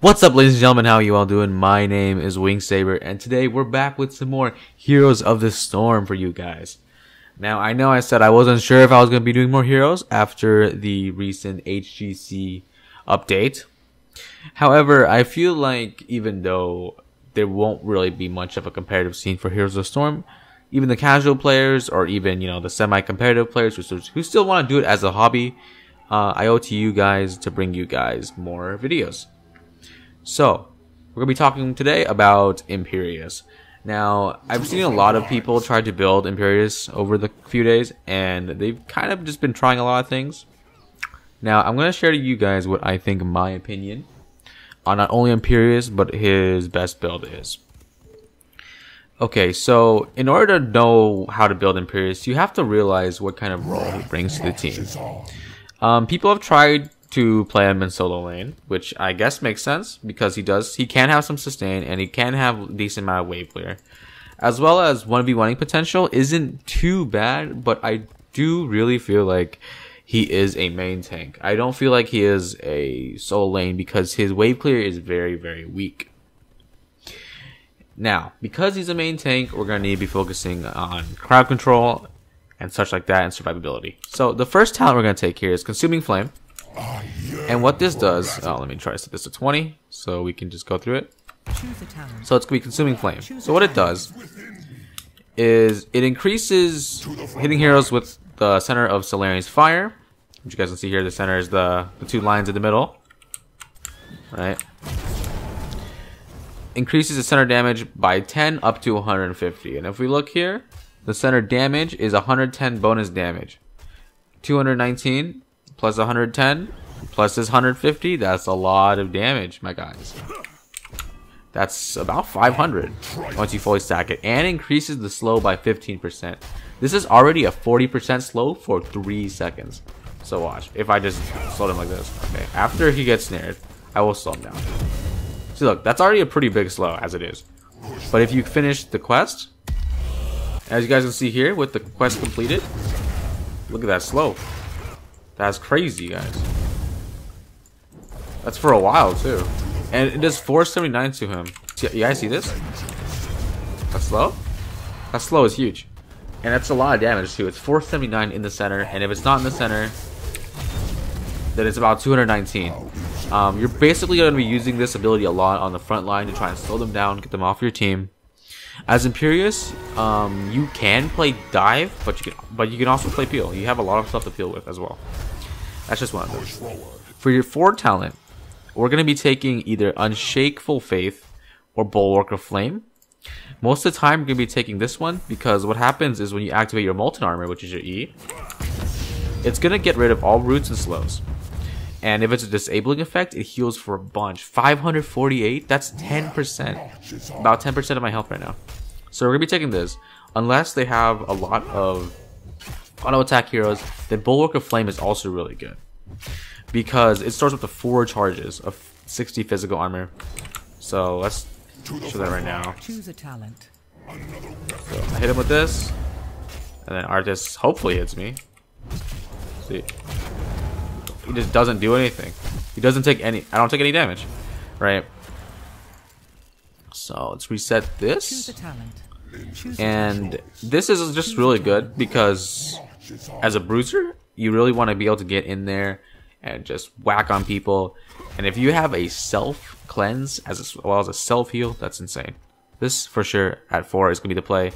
What's up, ladies and gentlemen? How are you all doing? My name is Wingsaber, and today we're back with some more Heroes of the Storm for you guys. Now, I know I said I wasn't sure if I was going to be doing more heroes after the recent HGC update. However, I feel like even though there won't really be much of a competitive scene for Heroes of the Storm, even the casual players or even, the semi-competitive players who still want to do it as a hobby, I owe to you guys to bring you guys more videos. So, we're going to be talking today about Imperius. Now, I've seen a lot of people try to build Imperius over the few days, and they've kind of just been trying a lot of things. Now, I'm going to share to you guys what I think my opinion on not only Imperius, but his best build is. Okay, so in order to know how to build Imperius, you have to realize what kind of role he brings to the team. People have tried to play him in solo lane, which I guess makes sense because he can have some sustain and he can have a decent amount of wave clear, as well as 1v1ing potential isn't too bad, but I do really feel like he is a main tank. I don't feel like he is a solo lane because his wave clear is very, very weak. Now, because he's a main tank, we're going to need to be focusing on crowd control and such like that and survivability. So the first talent we're going to take here is Consuming Flame. And what this does, let me try to set this to 20 so we can just go through it. So it's going to be Consuming Flame. So what it does is it increases hitting heroes with the center of Solarian's fire, which you guys can see here. The center is the two lines in the middle, right? Increases the center damage by 10 up to 150. And if we look here, the center damage is 110 bonus damage. 219 plus 110 plus this 150, that's a lot of damage, my guys. That's about 500 once you fully stack it, and increases the slow by 15%. This is already a 40% slow for 3 seconds. So watch, if I just slow him like this. Okay, after he gets snared, I will slow him down. See, look, that's already a pretty big slow as it is. But if you finish the quest, as you guys can see here with the quest completed, look at that slow. That's crazy, guys. That's for a while too, and it does 479 to him. You guys see this? That's slow. That slow is huge, and that's a lot of damage too. It's 479 in the center, and if it's not in the center, then it's about 219. You're basically going to be using this ability a lot on the front line to try and slow them down, get them off your team. As Imperius, you can play dive, but you can also play peel. You have a lot of stuff to peel with as well. That's just one of them. For your 4 talent, we're going to be taking either Unshakable Faith or Bulwark of Flame. Most of the time, we're going to be taking this one because what happens is when you activate your Molten Armor, which is your E, it's going to get rid of all roots and slows. And if it's a disabling effect, it heals for a bunch. 548, that's 10%. About 10% of my health right now. So we're going to be taking this. Unless they have a lot of auto attack heroes, then Bulwark of Flame is also really good. Because it starts with the 4 charges of 60 physical armor. So let's show that right now. Choose a talent. So I hit him with this. And then Artis hopefully hits me. See. He just doesn't do anything. He doesn't take any. I don't take any damage, right? So let's reset this, and this is just really good because as a bruiser, you really want to be able to get in there and just whack on people. And if you have a self cleanse as well as a self heal, that's insane. This for sure at 4 is gonna be the play.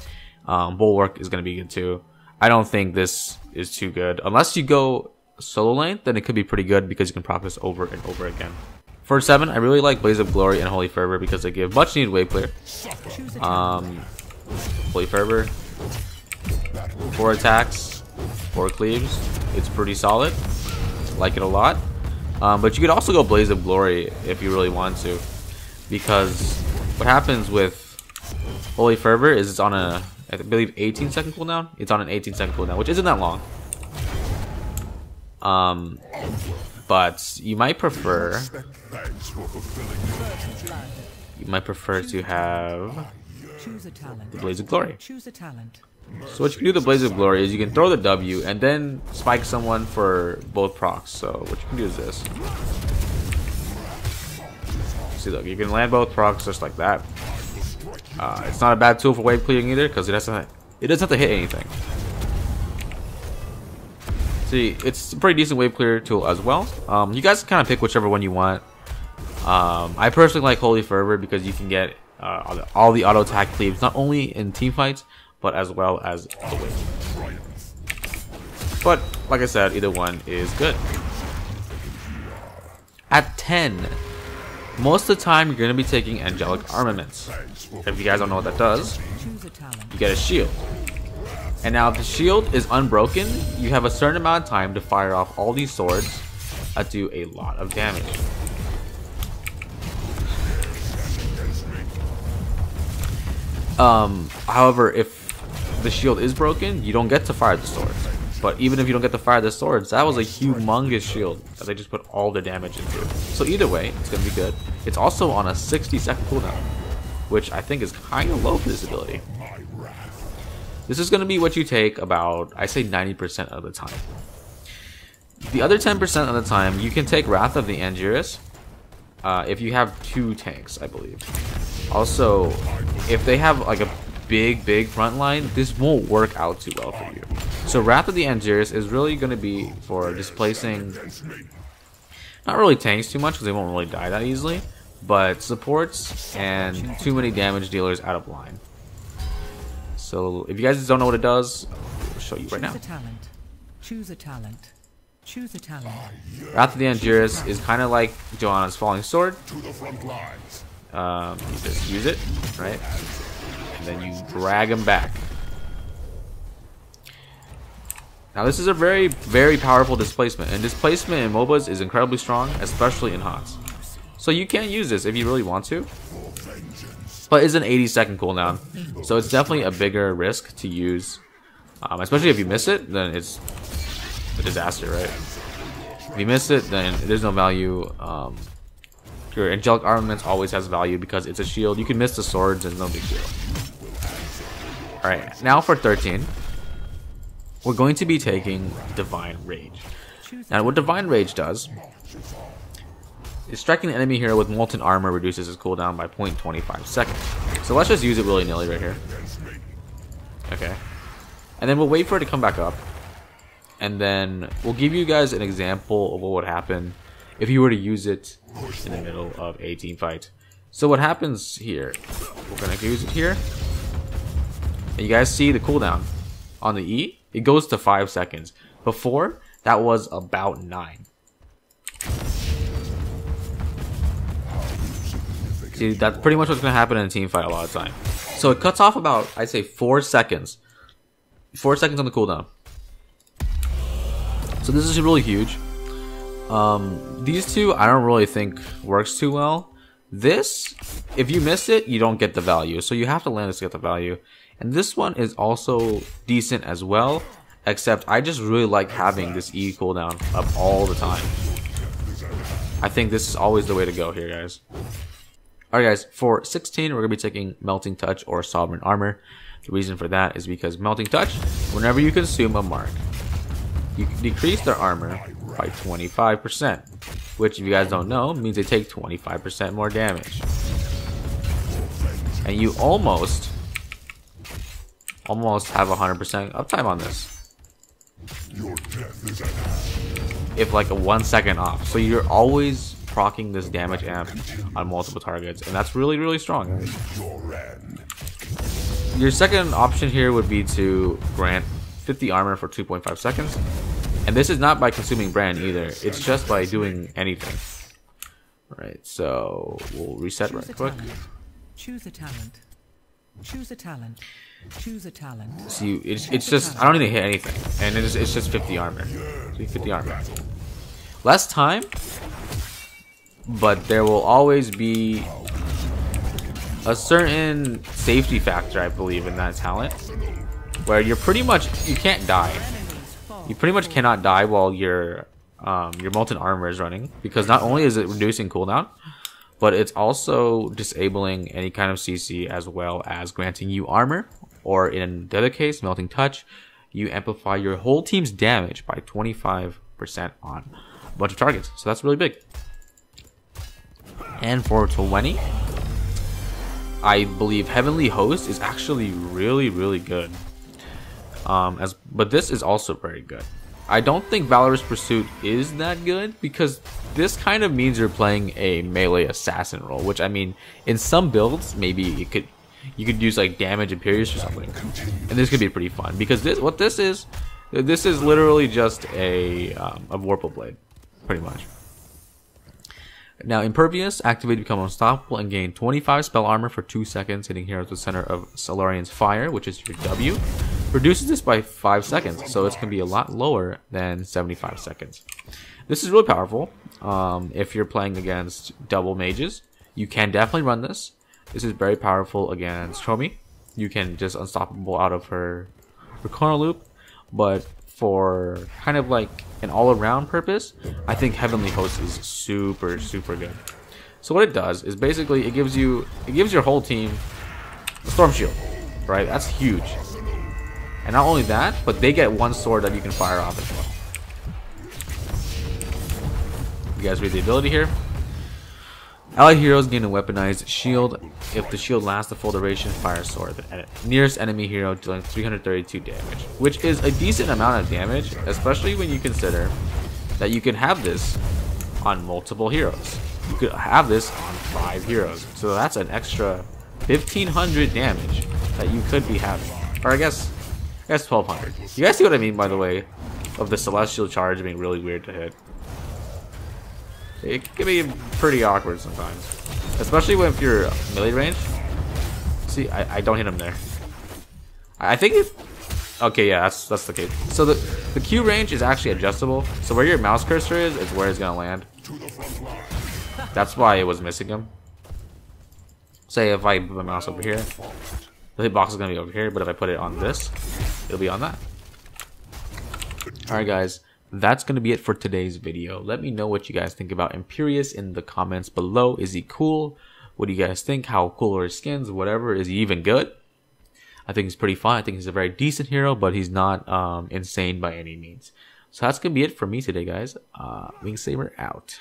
Bulwark is gonna be good too. I don't think this is too good unless you go solo lane, then it could be pretty good because you can prop this over and over again. For 7, I really like Blaze of Glory and Holy Fervor because they give much needed wave clear. Holy Fervor, 4 attacks, 4 cleaves. It's pretty solid. Like it a lot. But you could also go Blaze of Glory if you really want to, because what happens with Holy Fervor is it's on a, I believe, 18-second cooldown. It's on an 18-second cooldown, which isn't that long. But you might prefer to have the Blaze of Glory. So what you can do with the Blaze of Glory is you can throw the W and then spike someone for both procs. So what you can do is this. See, look, you can land both procs just like that. It's not a bad tool for wave clearing either, because it doesn't have to hit anything. See, it's a pretty decent wave clear tool as well. You guys can kind of pick whichever one you want. I personally like Holy Fervor because you can get all the auto attack cleaves, not only in team fights, but as well as the wave. But like I said, either one is good. At 10, most of the time you're going to be taking Angelic Armaments. If you guys don't know what that does, you get a shield. And now if the shield is unbroken, you have a certain amount of time to fire off all these swords that do a lot of damage. However, if the shield is broken, you don't get to fire the swords. But even if you don't get to fire the swords, that was a humongous shield that they just put all the damage into. So either way, it's going to be good. It's also on a 60-second cooldown, which I think is kind of low for this ability. This is going to be what you take about, I say 90% of the time. The other 10% of the time, you can take Wrath of the Angelius if you have 2 tanks, I believe. Also, if they have like a big front line, this won't work out too well for you. So Wrath of the Angelius is really going to be for displacing, not really tanks too much because they won't really die that easily, but supports and too many damage dealers out of line. So if you guys don't know what it does, I'll show you right now. Choose a talent. Choose a talent. Wrath of the Angelius is kind of like Johanna's Falling Sword. You just use it, right? And then you drag them back. Now this is a very powerful displacement, and displacement in MOBAs is incredibly strong, especially in HotS. So you can use this if you really want to, but it's an 80-second cooldown, so it's definitely a bigger risk to use, especially if you miss it, then it's a disaster, right? If you miss it, then there's no value. Your Angelic Armaments always has value because it's a shield. You can miss the swords and no big deal. Alright, now for 13. We're going to be taking Divine Rage. Now what Divine Rage does is striking an enemy hero with Molten Armor reduces his cooldown by 0.25 seconds. So let's just use it willy-nilly right here. Okay. And then we'll wait for it to come back up. And then we'll give you guys an example of what would happen if you were to use it in the middle of a team fight. So what happens here, we're going to use it here. And you guys see the cooldown on the E? It goes to 5 seconds. Before, that was about 9. See, that's pretty much what's going to happen in a team fight a lot of time. So it cuts off about, I'd say, 4 seconds. 4 seconds on the cooldown. So this is really huge. These two, I don't really think works too well. This, if you miss it, you don't get the value. So you have to land this to get the value. And this one is also decent as well, except I just really like having this E cooldown up all the time. I think this is always the way to go here, guys. Alright guys, for 16, we're going to be taking Melting Touch or Sovereign Armor. The reason for that is because Melting Touch, whenever you consume a mark, you can decrease their armor by 25%, which if you guys don't know, means they take 25% more damage. And you almost have 100% uptime on this. If like a 1 second off. So you're always proccing this damage amp on multiple targets, and that's really strong. Your second option here would be to grant 50 armor for 2.5 seconds. And this is not by consuming brand either. It's just by doing anything. Alright, so we'll reset right quick. Choose a talent. Choose a talent. Choose a talent. See, it's just, I don't need to hit anything. And it's just 50 armor. 50 armor. Less time, but there will always be a certain safety factor, I believe, in that talent. Where you're pretty much, you can't die. You pretty much cannot die while your Molten Armor is running, because not only is it reducing cooldown, but it's also disabling any kind of CC as well as granting you armor, or in the other case, Melting Touch, you amplify your whole team's damage by 25% on a bunch of targets. So that's really big. And for 20, I believe Heavenly Host is actually really good. But this is also very good. I don't think Valorous Pursuit is that good because this kind of means you're playing a melee assassin role, which I mean, in some builds, maybe you could use like damage Imperius or something, and this could be pretty fun because this is literally just a Vorpal Blade, pretty much. Now, Impervious, activate to become unstoppable and gain 25 spell armor for 2 seconds, hitting heroes with center of Solarian's Fire, which is your W. Reduces this by 5 seconds, so it's going to be a lot lower than 75 seconds. This is really powerful. If you're playing against double mages, you can definitely run this. This is very powerful against Chomi. You can just unstoppable out of her corner loop, but for kind of like an all-around purpose, I think Heavenly Host is super good. So what it does is basically it gives your whole team a Storm Shield, right? That's huge. And not only that, but they get one sword that you can fire off as well. You guys read the ability here. Allied heroes gain a weaponized shield. If the shield lasts the full duration, fire sword at it. Nearest enemy hero dealing 332 damage, which is a decent amount of damage, especially when you consider that you can have this on multiple heroes. You could have this on 5 heroes, so that's an extra 1500 damage that you could be having, or I guess 1200. You guys see what I mean, by the way, of the celestial charge being really weird to hit. It can be pretty awkward sometimes, especially when if you're melee range. See, I don't hit him there. I think it. Okay, yeah, that's the case. So the Q range is actually adjustable. So where your mouse cursor is where it's gonna land. That's why it was missing him. Say if I put my mouse over here, the hitbox is gonna be over here. But if I put it on this, it'll be on that. All right, guys. That's going to be it for today's video. Let me know what you guys think about Imperius in the comments below. Is he cool? What do you guys think? How cool are his skins? Whatever. Is he even good? I think he's pretty fun. I think he's a very decent hero, but he's not insane by any means. So that's going to be it for me today, guys. Wingsaber out.